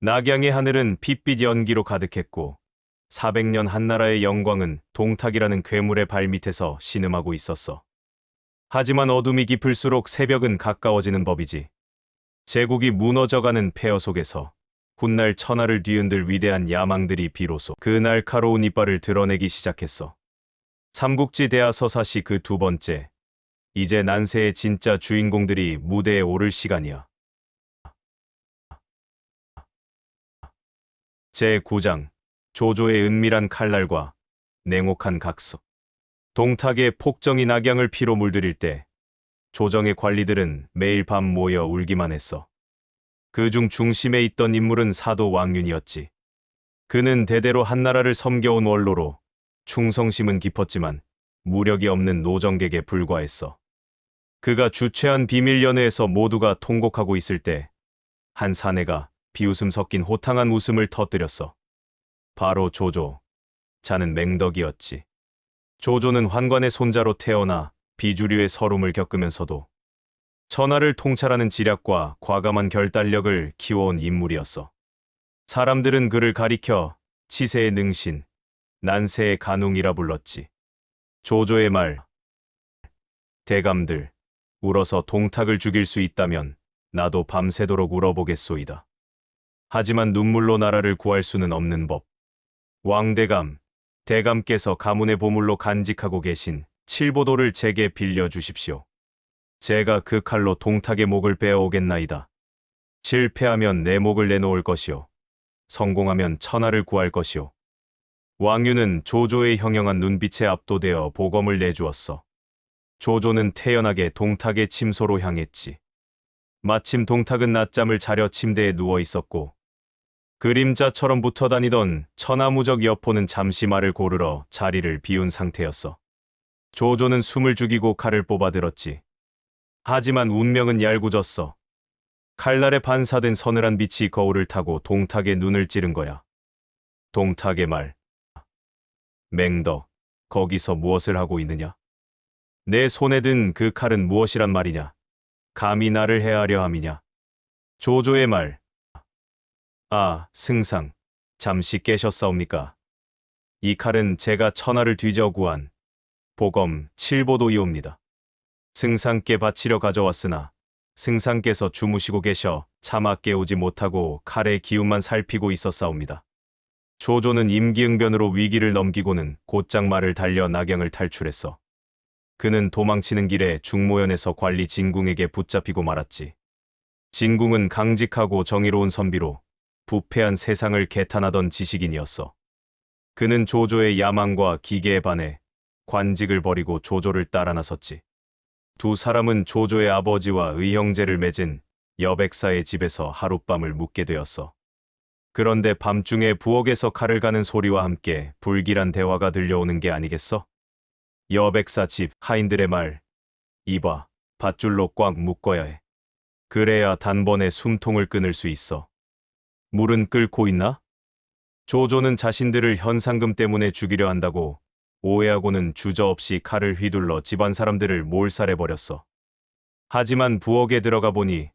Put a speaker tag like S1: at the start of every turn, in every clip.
S1: 낙양의 하늘은 핏빛 연기로 가득했고 400년 한나라의 영광은 동탁이라는 괴물의 발밑에서 신음하고 있었어. 하지만 어둠이 깊을수록 새벽은 가까워지는 법이지. 제국이 무너져가는 폐허 속에서 훗날 천하를 뒤흔들 위대한 야망들이 비로소 그 날카로운 이빨을 드러내기 시작했어. 삼국지 대하 서사시 그 두 번째. 이제 난세의 진짜 주인공들이 무대에 오를 시간이야. 제9장 조조의 은밀한 칼날과 냉혹한 각서. 동탁의 폭정이 낙양을 피로 물들일 때 조정의 관리들은 매일 밤 모여 울기만 했어. 그중 중심에 있던 인물은 사도 왕윤이었지. 그는 대대로 한나라를 섬겨온 원로로 충성심은 깊었지만 무력이 없는 노정객에 불과했어. 그가 주최한 비밀 연회에서 모두가 통곡하고 있을 때 한 사내가 비웃음 섞인 호탕한 웃음을 터뜨렸어. 바로 조조. 자는 맹덕이었지. 조조는 환관의 손자로 태어나 비주류의 서름을 겪으면서도 천하를 통찰하는 지략과 과감한 결단력을 키워온 인물이었어. 사람들은 그를 가리켜 치세의 능신, 난세의 간웅이라 불렀지. 조조의 말. 대감들, 울어서 동탁을 죽일 수 있다면 나도 밤새도록 울어보겠소이다. 하지만 눈물로 나라를 구할 수는 없는 법. 왕대감, 대감께서 가문의 보물로 간직하고 계신 칠보도를 제게 빌려주십시오. 제가 그 칼로 동탁의 목을 베어오겠나이다. 실패하면 내 목을 내놓을 것이요. 성공하면 천하를 구할 것이요. 왕유는 조조의 형형한 눈빛에 압도되어 보검을 내주었어. 조조는 태연하게 동탁의 침소로 향했지. 마침 동탁은 낮잠을 자려 침대에 누워 있었고 그림자처럼 붙어 다니던 천하무적 여포는 잠시 말을 고르러 자리를 비운 상태였어. 조조는 숨을 죽이고 칼을 뽑아들었지. 하지만 운명은 얄궂었어. 칼날에 반사된 서늘한 빛이 거울을 타고 동탁의 눈을 찌른 거야. 동탁의 말. 맹덕, 거기서 무엇을 하고 있느냐? 내 손에 든 그 칼은 무엇이란 말이냐? 감히 나를 해하려 함이냐? 조조의 말. 아, 승상, 잠시 깨셨사옵니까? 이 칼은 제가 천하를 뒤져 구한 보검 칠보도이옵니다. 승상께 바치려 가져왔으나 승상께서 주무시고 계셔 차마 깨우지 못하고 칼의 기운만 살피고 있었사옵니다. 조조는 임기응변으로 위기를 넘기고는 곧장 말을 달려 낙양을 탈출했어. 그는 도망치는 길에 중모연에서 관리 진궁에게 붙잡히고 말았지. 진궁은 강직하고 정의로운 선비로 부패한 세상을 개탄하던 지식인이었어. 그는 조조의 야망과 기계에 반해 관직을 버리고 조조를 따라 나섰지. 두 사람은 조조의 아버지와 의형제를 맺은 여백사의 집에서 하룻밤을 묵게 되었어. 그런데 밤중에 부엌에서 칼을 가는 소리와 함께 불길한 대화가 들려오는 게 아니겠어? 여백사 집 하인들의 말. 이봐, 밧줄로 꽉 묶어야 해. 그래야 단번에 숨통을 끊을 수 있어. 물은 끓고 있나? 조조는 자신들을 현상금 때문에 죽이려 한다고 오해하고는 주저없이 칼을 휘둘러 집안 사람들을 몰살해버렸어. 하지만 부엌에 들어가 보니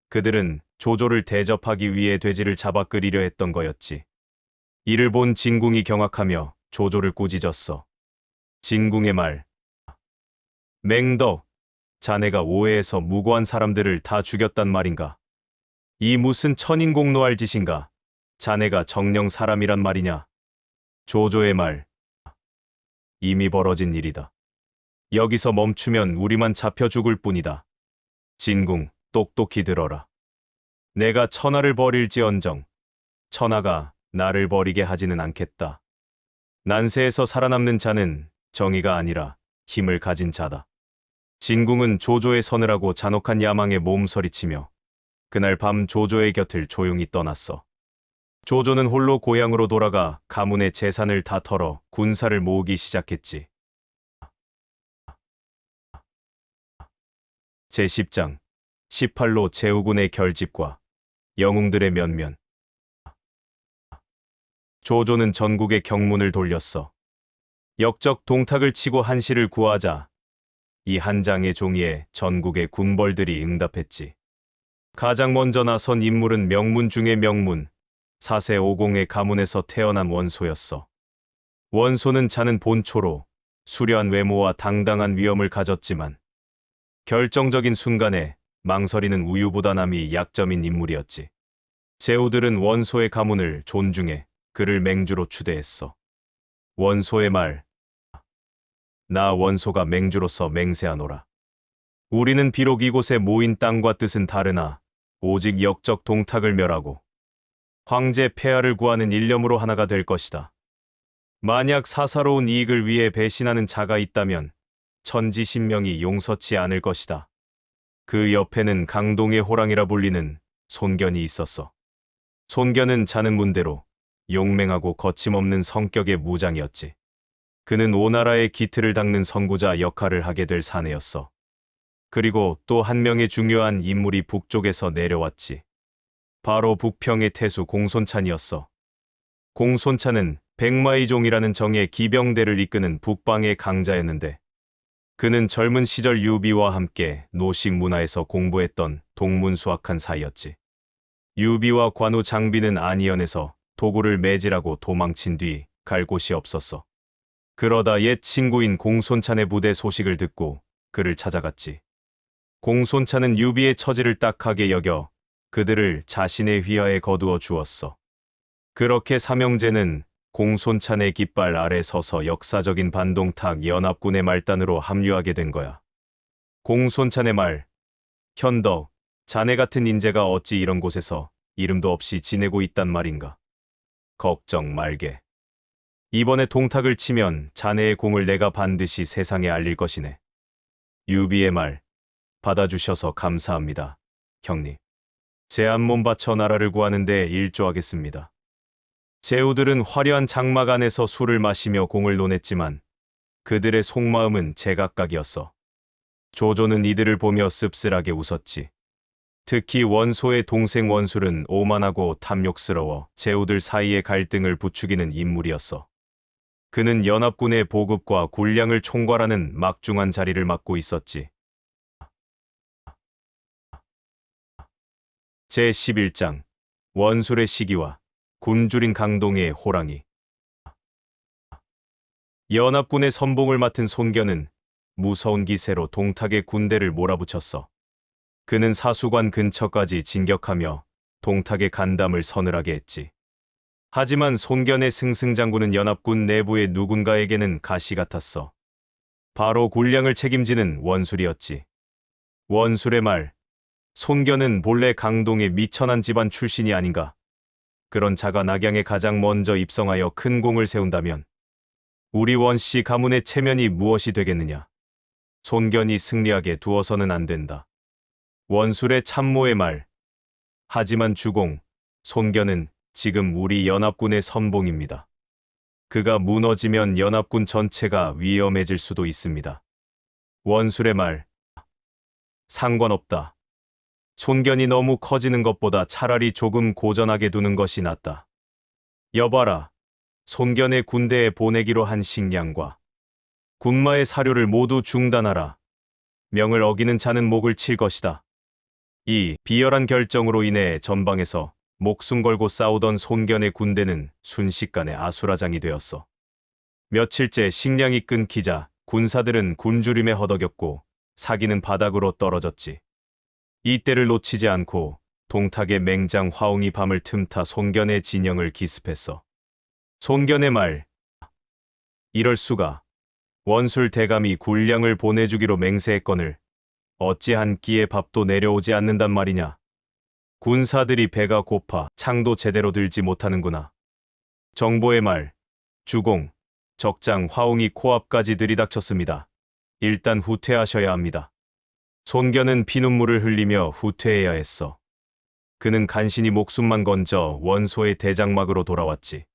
S1: 그들은 조조를 대접하기 위해 돼지를 잡아 끓이려 했던 거였지. 이를 본 진궁이 경악하며 조조를 꾸짖었어. 진궁의 말. 맹덕, 자네가 오해해서 무고한 사람들을 다 죽였단 말인가? 이 무슨 천인공노할 짓인가? 자네가 정녕 사람이란 말이냐? 조조의 말. 이미 벌어진 일이다. 여기서 멈추면 우리만 잡혀 죽을 뿐이다. 진궁, 똑똑히 들어라. 내가 천하를 버릴지언정 천하가 나를 버리게 하지는 않겠다. 난세에서 살아남는 자는 정의가 아니라 힘을 가진 자다. 진궁은 조조의 서늘하고 잔혹한 야망에 몸서리치며 그날 밤 조조의 곁을 조용히 떠났어. 조조는 홀로 고향으로 돌아가 가문의 재산을 다 털어 군사를 모으기 시작했지. 제10장 18로 제후군의 결집과 영웅들의 면면. 조조는 전국의 경문을 돌렸어. 역적 동탁을 치고 한시를 구하자 이 한 장의 종이에 전국의 군벌들이 응답했지. 가장 먼저 나선 인물은 명문 중의 명문, 4세 50의 가문에서 태어난 원소였어. 원소는 자는 본초로 수려한 외모와 당당한 위엄을 가졌지만 결정적인 순간에 망설이는 우유부단함이 약점인 인물이었지. 제후들은 원소의 가문을 존중해 그를 맹주로 추대했어. 원소의 말, 나 원소가 맹주로서 맹세하노라. 우리는 비록 이곳에 모인 땅과 뜻은 다르나 오직 역적 동탁을 멸하고 황제 폐하를 구하는 일념으로 하나가 될 것이다. 만약 사사로운 이익을 위해 배신하는 자가 있다면 천지신명이 용서치 않을 것이다. 그 옆에는 강동의 호랑이라 불리는 손견이 있었어. 손견은 자는 문대로 용맹하고 거침없는 성격의 무장이었지. 그는 오나라의 기틀을 닦는 선구자 역할을 하게 될 사내였어. 그리고 또 한 명의 중요한 인물이 북쪽에서 내려왔지. 바로 북평의 태수 공손찬이었어. 공손찬은 백마이종이라는 정의 기병대를 이끄는 북방의 강자였는데 그는 젊은 시절 유비와 함께 노식 문화에서 공부했던 동문수학한 사이였지. 유비와 관우 장비는 안희연에서 도구를 매질하고 도망친 뒤 갈 곳이 없었어. 그러다 옛 친구인 공손찬의 부대 소식을 듣고 그를 찾아갔지. 공손찬은 유비의 처지를 딱하게 여겨 그들을 자신의 휘하에 거두어 주었어. 그렇게 삼형제는 공손찬의 깃발 아래 서서 역사적인 반동탁 연합군의 말단으로 합류하게 된 거야. 공손찬의 말, 현덕, 자네 같은 인재가 어찌 이런 곳에서 이름도 없이 지내고 있단 말인가. 걱정 말게. 이번에 동탁을 치면 자네의 공을 내가 반드시 세상에 알릴 것이네. 유비의 말, 받아주셔서 감사합니다, 형님. 제 한 몸 바쳐 나라를 구하는 데 일조하겠습니다. 제후들은 화려한 장막 안에서 술을 마시며 공을 논했지만 그들의 속마음은 제각각이었어. 조조는 이들을 보며 씁쓸하게 웃었지. 특히 원소의 동생 원술은 오만하고 탐욕스러워 제후들 사이의 갈등을 부추기는 인물이었어. 그는 연합군의 보급과 군량을 총괄하는 막중한 자리를 맡고 있었지. 제11장 원술의 시기와 굶주린 강동의 호랑이. 연합군의 선봉을 맡은 손견은 무서운 기세로 동탁의 군대를 몰아붙였어. 그는 사수관 근처까지 진격하며 동탁의 간담을 서늘하게 했지. 하지만 손견의 승승장구는 연합군 내부의 누군가에게는 가시 같았어. 바로 군량을 책임지는 원술이었지. 원술의 말, 손견은 본래 강동의 미천한 집안 출신이 아닌가. 그런 자가 낙양에 가장 먼저 입성하여 큰 공을 세운다면 우리 원씨 가문의 체면이 무엇이 되겠느냐. 손견이 승리하게 두어서는 안 된다. 원술의 참모의 말, 하지만 주공, 손견은 지금 우리 연합군의 선봉입니다. 그가 무너지면 연합군 전체가 위험해질 수도 있습니다. 원술의 말, 상관없다. 손견이 너무 커지는 것보다 차라리 조금 고전하게 두는 것이 낫다. 여봐라, 손견의 군대에 보내기로 한 식량과 군마의 사료를 모두 중단하라. 명을 어기는 자는 목을 칠 것이다. 이 비열한 결정으로 인해 전방에서 목숨 걸고 싸우던 손견의 군대는 순식간에 아수라장이 되었어. 며칠째 식량이 끊기자 군사들은 굶주림에 허덕였고 사기는 바닥으로 떨어졌지. 이때를 놓치지 않고 동탁의 맹장 화웅이 밤을 틈타 손견의 진영을 기습했어. 손견의 말, 이럴 수가. 원술 대감이 군량을 보내주기로 맹세했거늘 어찌 한 끼의 밥도 내려오지 않는단 말이냐. 군사들이 배가 고파 창도 제대로 들지 못하는구나. 정보의 말, 주공, 적장 화웅이 코앞까지 들이닥쳤습니다. 일단 후퇴하셔야 합니다. 손견은 피눈물을 흘리며 후퇴해야 했어. 그는 간신히 목숨만 건져 원소의 대장막으로 돌아왔지.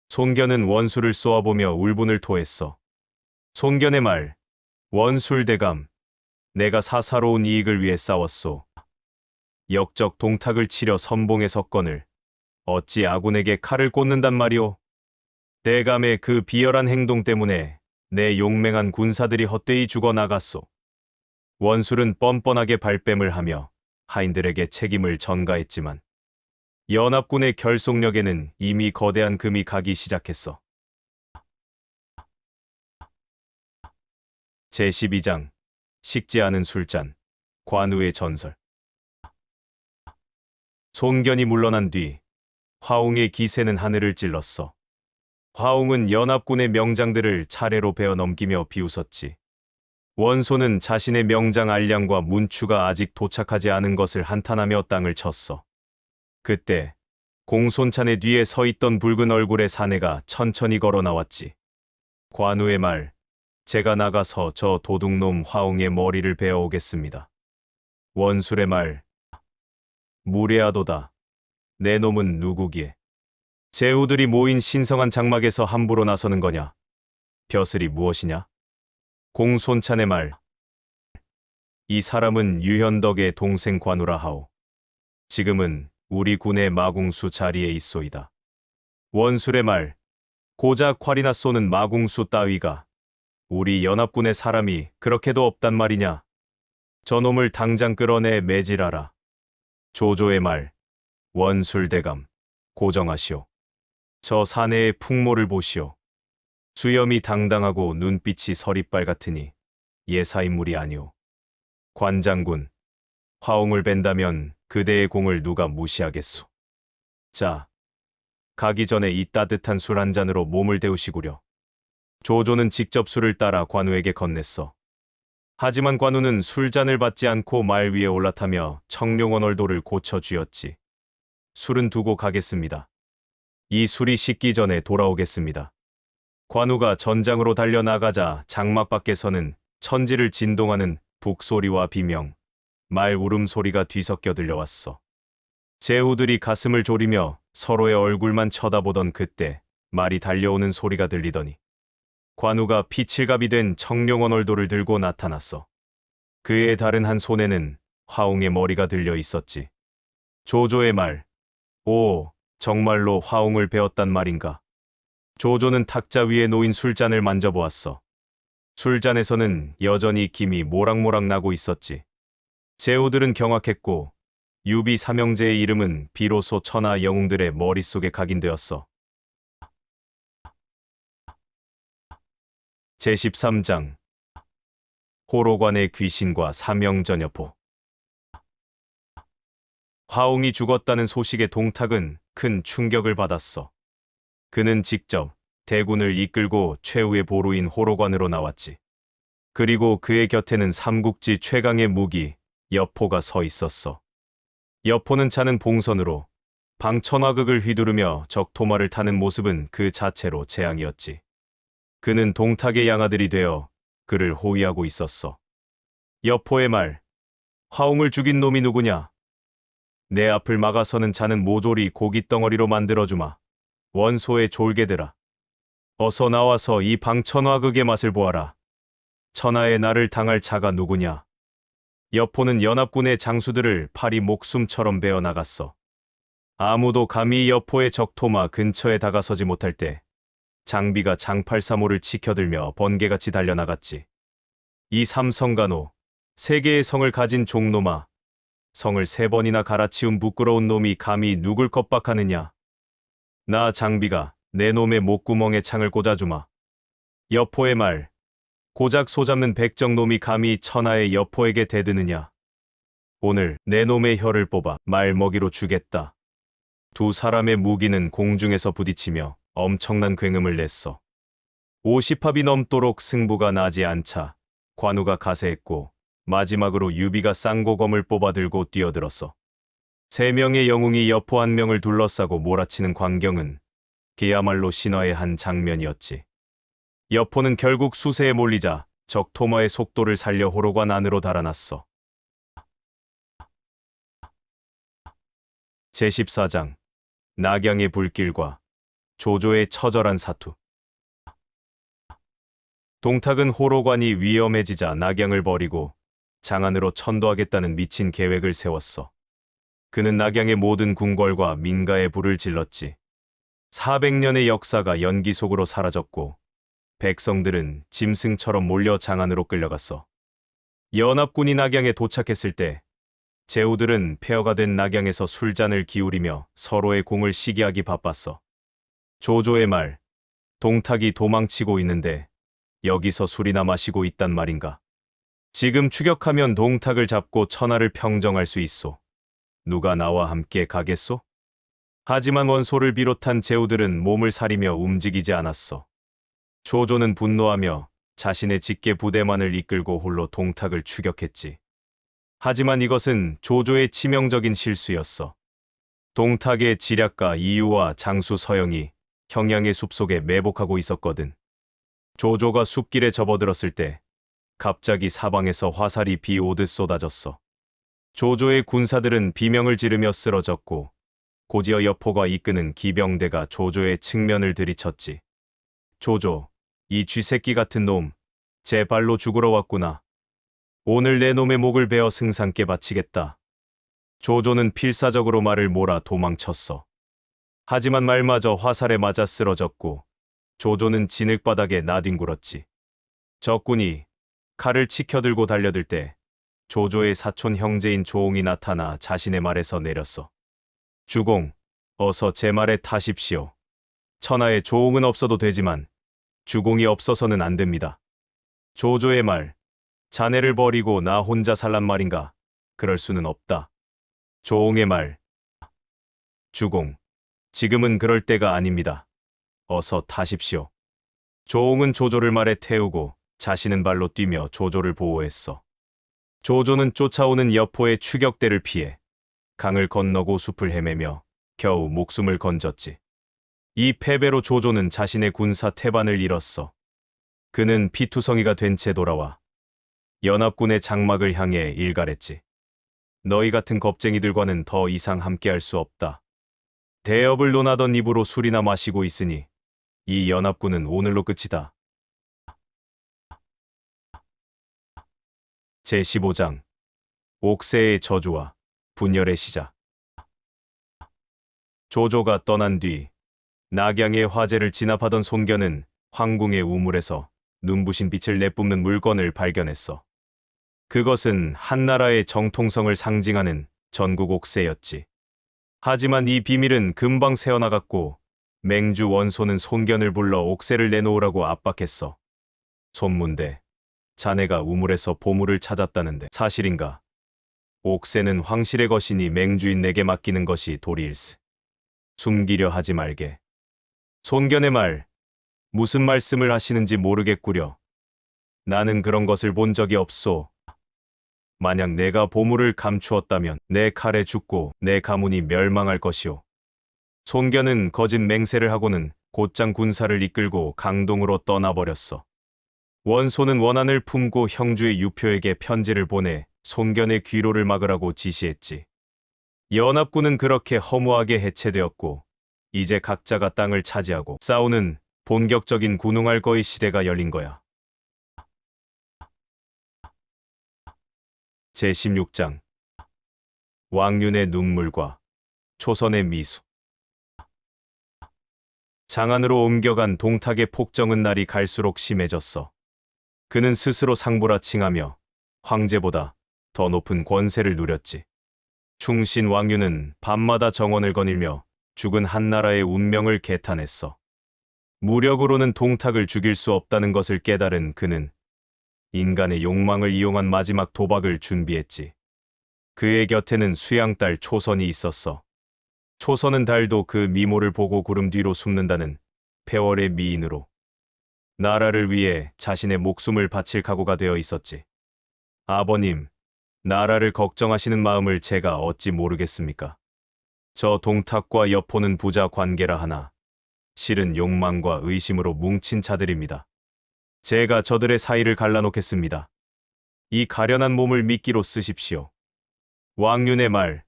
S1: 손견은 원술을 쏘아보며 울분을 토했어. 손견의 말, 원술 대감, 내가 사사로운 이익을 위해 싸웠소. 역적 동탁을 치려 선봉에 섰거늘 어찌 아군에게 칼을 꽂는단 말이오. 대감의 그 비열한 행동 때문에 내 용맹한 군사들이 헛되이 죽어나갔소. 원술은 뻔뻔하게 발뺌을 하며 하인들에게 책임을 전가했지만 연합군의 결속력에는 이미 거대한 금이 가기 시작했어. 제12장 식지 않은 술잔, 관우의 전설. 손견이 물러난 뒤 화웅의 기세는 하늘을 찔렀어. 화웅은 연합군의 명장들을 차례로 베어 넘기며 비웃었지. 원소는 자신의 명장 알량과 문추가 아직 도착하지 않은 것을 한탄하며 땅을 쳤어. 그때 공손찬의 뒤에 서 있던 붉은 얼굴의 사내가 천천히 걸어 나왔지. 관우의 말, 제가 나가서 저 도둑놈 화웅의 머리를 베어 오겠습니다. 원술의 말, 무례하도다. 내 놈은 누구기에? 제후들이 모인 신성한 장막에서 함부로 나서는 거냐? 벼슬이 무엇이냐? 공손찬의 말, 이 사람은 유현덕의 동생 관우라 하오. 지금은 우리 군의 마궁수 자리에 있소이다. 원술의 말, 고작 활이나 쏘는 마궁수 따위가 우리 연합군의 사람이 그렇게도 없단 말이냐? 저놈을 당장 끌어내 매질하라. 조조의 말, 원술대감, 고정하시오. 저 사내의 풍모를 보시오. 수염이 당당하고 눈빛이 서리빨 같으니 예사인물이 아니오. 관장군, 화웅을 벤다면 그대의 공을 누가 무시하겠소. 자, 가기 전에 이 따뜻한 술 한 잔으로 몸을 데우시구려. 조조는 직접 술을 따라 관우에게 건넸어. 하지만 관우는 술잔을 받지 않고 말 위에 올라타며 청룡원 얼도를 고쳐쥐었지. 술은 두고 가겠습니다. 이 술이 식기 전에 돌아오겠습니다. 관우가 전장으로 달려나가자 장막 밖에서는 천지를 진동하는 북소리와 비명, 말 울음소리가 뒤섞여 들려왔어. 제후들이 가슴을 졸이며 서로의 얼굴만 쳐다보던 그때 말이 달려오는 소리가 들리더니 관우가 피칠갑이 된 청룡원 얼도를 들고 나타났어. 그의 다른 한 손에는 화웅의 머리가 들려 있었지. 조조의 말, 오, 정말로 화웅을 베었단 말인가? 조조는 탁자 위에 놓인 술잔을 만져보았어. 술잔에서는 여전히 김이 모락모락 나고 있었지. 제후들은 경악했고 유비 삼형제의 이름은 비로소 천하 영웅들의 머릿속에 각인되었어. 제13장 호로관의 귀신과 삼형전여포. 화웅이 죽었다는 소식에 동탁은 큰 충격을 받았어. 그는 직접 대군을 이끌고 최후의 보루인 호로관으로 나왔지. 그리고 그의 곁에는 삼국지 최강의 무기 여포가 서 있었어. 여포는 차는 봉선으로 방천화극을 휘두르며 적토마를 타는 모습은 그 자체로 재앙이었지. 그는 동탁의 양아들이 되어 그를 호위하고 있었어. 여포의 말, 화웅을 죽인 놈이 누구냐? 내 앞을 막아서는 자는 모조리 고깃덩어리로 만들어주마. 원소의 졸개들아. 어서 나와서 이 방천화극의 맛을 보아라. 천하의 나를 당할 자가 누구냐? 여포는 연합군의 장수들을 팔이 목숨처럼 베어 나갔어. 아무도 감히 여포의 적토마 근처에 다가서지 못할 때 장비가 장팔사모를 치켜들며 번개같이 달려나갔지. 이 삼성간호, 세 개의 성을 가진 종놈아, 성을 3번이나 갈아치운 부끄러운 놈이 감히 누굴 겁박하느냐? 나 장비가 내 놈의 목구멍에 창을 꽂아주마. 여포의 말, 고작 소잡는 백정놈이 감히 천하의 여포에게 대드느냐? 오늘 내 놈의 혀를 뽑아 말먹이로 주겠다. 두 사람의 무기는 공중에서 부딪히며 엄청난 굉음을 냈어. 50합이 넘도록 승부가 나지 않자 관우가 가세했고 마지막으로 유비가 쌍고검을 뽑아들고 뛰어들었어. 3명의 영웅이 여포 1명을 둘러싸고 몰아치는 광경은 그야말로 신화의 한 장면이었지. 여포는 결국 수세에 몰리자 적토마의 속도를 살려 호로관 안으로 달아났어. 제14장 낙양의 불길과 조조의 처절한 사투. 동탁은 호로관이 위험해지자 낙양을 버리고 장안으로 천도하겠다는 미친 계획을 세웠어. 그는 낙양의 모든 궁궐과 민가에 불을 질렀지. 400년의 역사가 연기 속으로 사라졌고 백성들은 짐승처럼 몰려 장안으로 끌려갔어. 연합군이 낙양에 도착했을 때 제후들은 폐허가 된 낙양에서 술잔을 기울이며 서로의 공을 시기하기 바빴어. 조조의 말, 동탁이 도망치고 있는데 여기서 술이나 마시고 있단 말인가. 지금 추격하면 동탁을 잡고 천하를 평정할 수 있소. 누가 나와 함께 가겠소? 하지만 원소를 비롯한 제후들은 몸을 사리며 움직이지 않았어. 조조는 분노하며 자신의 직계 부대만을 이끌고 홀로 동탁을 추격했지. 하지만 이것은 조조의 치명적인 실수였어. 동탁의 지략가 이유와 장수 서영이 형양의 숲속에 매복하고 있었거든. 조조가 숲길에 접어들었을 때 갑자기 사방에서 화살이 비 오듯 쏟아졌어. 조조의 군사들은 비명을 지르며 쓰러졌고 곧이어 여포가 이끄는 기병대가 조조의 측면을 들이쳤지. 조조, 이 쥐새끼 같은 놈, 제 발로 죽으러 왔구나. 오늘 내 놈의 목을 베어 승상께 바치겠다. 조조는 필사적으로 말을 몰아 도망쳤어. 하지만 말마저 화살에 맞아 쓰러졌고 조조는 진흙바닥에 나뒹굴었지. 적군이 칼을 치켜들고 달려들 때 조조의 사촌 형제인 조옹이 나타나 자신의 말에서 내렸어. 주공, 어서 제 말에 타십시오. 천하에 조옹은 없어도 되지만 주공이 없어서는 안 됩니다. 조조의 말, 자네를 버리고 나 혼자 살란 말인가? 그럴 수는 없다. 조옹의 말, 주공, 지금은 그럴 때가 아닙니다. 어서 타십시오. 조옹은 조조를 말에 태우고 자신은 발로 뛰며 조조를 보호했어. 조조는 쫓아오는 여포의 추격대를 피해 강을 건너고 숲을 헤매며 겨우 목숨을 건졌지. 이 패배로 조조는 자신의 군사 태반을 잃었어. 그는 피투성이가 된 채 돌아와 연합군의 장막을 향해 일갈했지. 너희 같은 겁쟁이들과는 더 이상 함께할 수 없다. 대업을 논하던 입으로 술이나 마시고 있으니 이 연합군은 오늘로 끝이다. 제15장 옥새의 저주와 분열의 시작. 조조가 떠난 뒤 낙양의 화재를 진압하던 손견은 황궁의 우물에서 눈부신 빛을 내뿜는 물건을 발견했어. 그것은 한나라의 정통성을 상징하는 전국 옥새였지. 하지만 이 비밀은 금방 새어나갔고 맹주 원소는 손견을 불러 옥새를 내놓으라고 압박했어. 손문대, 자네가 우물에서 보물을 찾았다는데 사실인가? 옥새는 황실의 것이니 맹주인 내게 맡기는 것이 도리일세. 숨기려 하지 말게. 손견의 말, 무슨 말씀을 하시는지 모르겠구려. 나는 그런 것을 본 적이 없소. 만약 내가 보물을 감추었다면 내 칼에 죽고 내 가문이 멸망할 것이오. 손견은 거짓 맹세를 하고는 곧장 군사를 이끌고 강동으로 떠나버렸어. 원소는 원한을 품고 형주의 유표에게 편지를 보내 손견의 귀로를 막으라고 지시했지. 연합군은 그렇게 허무하게 해체되었고 이제 각자가 땅을 차지하고 싸우는 본격적인 군웅할 거의 시대가 열린 거야. 제16장 왕윤의 눈물과 초선의 미수. 장안으로 옮겨간 동탁의 폭정은 날이 갈수록 심해졌어. 그는 스스로 상부라칭하며 황제보다 더 높은 권세를 누렸지. 충신 왕윤은 밤마다 정원을 거닐며 죽은 한나라의 운명을 개탄했어. 무력으로는 동탁을 죽일 수 없다는 것을 깨달은 그는 인간의 욕망을 이용한 마지막 도박을 준비했지. 그의 곁에는 수양딸 초선이 있었어. 초선은 달도 그 미모를 보고 구름 뒤로 숨는다는 폐월의 미인으로 나라를 위해 자신의 목숨을 바칠 각오가 되어 있었지. 아버님, 나라를 걱정하시는 마음을 제가 어찌 모르겠습니까? 저 동탁과 여포는 부자 관계라 하나 실은 욕망과 의심으로 뭉친 자들입니다. 제가 저들의 사이를 갈라놓겠습니다. 이 가련한 몸을 미끼로 쓰십시오. 왕윤의 말,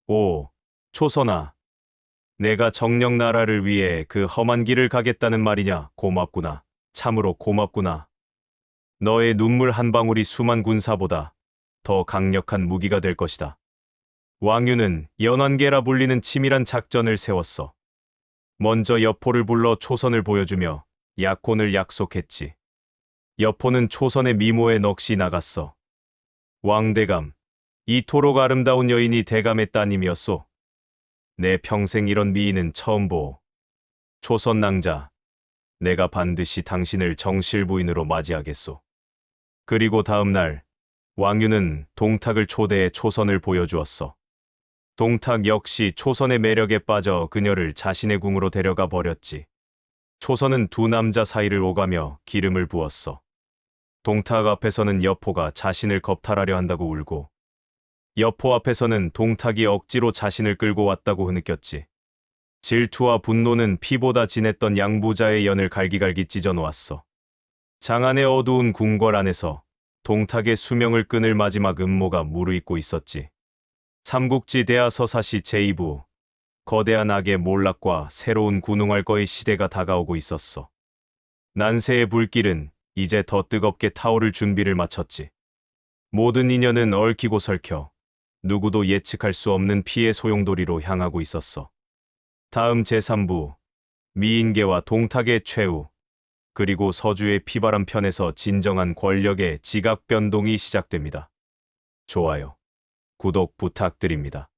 S1: 오, 초선아, 내가 정녕 나라를 위해 그 험한 길을 가겠다는 말이냐? 고맙구나. 참으로 고맙구나. 너의 눈물 한 방울이 수만 군사보다 더 강력한 무기가 될 것이다. 왕윤은 연환계라 불리는 치밀한 작전을 세웠어. 먼저 여포를 불러 초선을 보여주며 약혼을 약속했지. 여포는 초선의 미모에 넋이 나갔어. 왕대감, 이토록 아름다운 여인이 대감의 따님이었소. 내 평생 이런 미인은 처음 보오. 초선 낭자, 내가 반드시 당신을 정실 부인으로 맞이하겠소. 그리고 다음 날 왕유는 동탁을 초대해 초선을 보여주었어. 동탁 역시 초선의 매력에 빠져 그녀를 자신의 궁으로 데려가 버렸지. 초선은 두 남자 사이를 오가며 기름을 부었어. 동탁 앞에서는 여포가 자신을 겁탈하려 한다고 울고, 여포 앞에서는 동탁이 억지로 자신을 끌고 왔다고 흐느꼈지. 질투와 분노는 피보다 진했던 양부자의 연을 갈기갈기 찢어놓았어. 장안의 어두운 궁궐 안에서 동탁의 수명을 끊을 마지막 음모가 무르익고 있었지. 삼국지 대하 서사시 제2부, 거대한 악의 몰락과 새로운 군웅할거의 시대가 다가오고 있었어. 난세의 불길은 이제 더 뜨겁게 타오를 준비를 마쳤지. 모든 인연은 얽히고 설켜 누구도 예측할 수 없는 피의 소용돌이로 향하고 있었어. 다음 제3부, 미인계와 동탁의 최후, 그리고 서주의 피바람 편에서 진정한 권력의 지각 변동이 시작됩니다. 좋아요, 구독 부탁드립니다.